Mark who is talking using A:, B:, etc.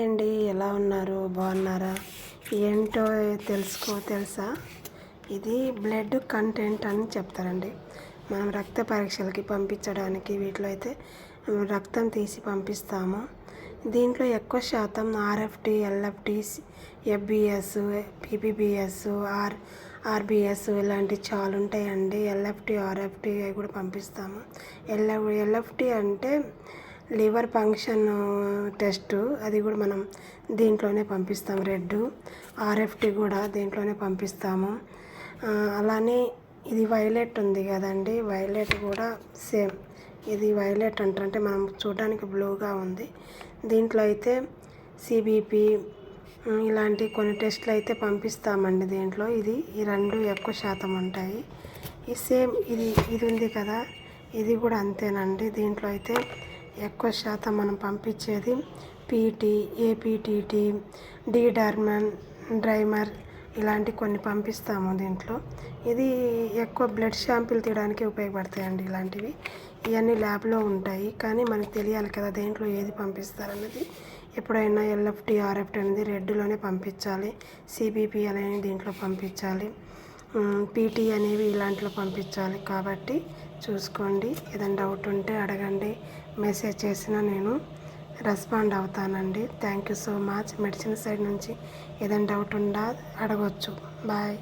A: అండి, ఎలా ఉన్నారు? బాగున్నారా? ఏంటో తెలుసా? ఇది బ్లడ్ కంటెంట్ అని చెప్తారండి. మనం రక్త పరీక్షలకి పంపించడానికి వీటిలో అయితే రక్తం తీసి పంపిస్తాము. దీంట్లో ఎక్కువ శాతం ఆర్ఎఫ్టి, ఎల్ఎఫ్టి, ఎఫ్బిఎస్, పిపిబిఎస్, ఆర్బిఎస్ ఇలాంటి చాలా ఉంటాయండి. ఎల్ఎఫ్టి, ఆర్ఎఫ్టి అవి కూడా పంపిస్తాము. ఎల్ఎఫ్టి అంటే లివర్ ఫంక్షన్ టెస్ట్, అది కూడా మనం దీంట్లోనే పంపిస్తాం. రెడ్ ఆర్ఎఫ్టి కూడా దీంట్లోనే పంపిస్తాము. అలానే ఇది వైలెట్ ఉంది కదండి, వైలెట్ కూడా సేమ్. ఇది వైలెట్ అంటే మనం చూడడానికి బ్లూగా ఉంది. దీంట్లో అయితే సిబిపి ఇలాంటి కొన్ని టెస్ట్లు అయితే పంపిస్తామండి. దీంట్లో ఈ రెండు ఎక్కువ శాతం ఉంటాయి. ఈ సేమ్ ఇది ఉంది కదా, ఇది కూడా అంతేనండి. దీంట్లో అయితే ఎక్కువ శాతం మనం పంపించేది పీటీ, ఏపీటీటీ, డీడర్మన్, డ్రైమర్ ఇలాంటి కొన్ని పంపిస్తాము. దీంట్లో ఇది ఎక్కువ బ్లడ్ శాంపిల్ తీయడానికి ఉపయోగపడతాయండి. ఇలాంటివి ఇవన్నీ ల్యాబ్లో ఉంటాయి, కానీ మనకు తెలియాలి కదా దేంట్లో ఏది పంపిస్తారన్నది. ఎప్పుడైనా ఎల్ఎఫ్టి, ఆర్ఎఫ్టి అనేది రెడ్లోనే పంపించాలి. సిబిపి అనేది దీంట్లో పంపించాలి. పీటీ అనేవి ఇలాంటిలో పంపించాలి. కాబట్టి చూసుకోండి. ఏదైనా డౌట్ ఉంటే అడగండి. మెసేజ్ చేసినా నేను రెస్పాండ్ అవుతానండి. Thank you so much. Medicine side నుంచి ఏదైనా డౌట్ ఉందా అడగవచ్చు. బాయ్.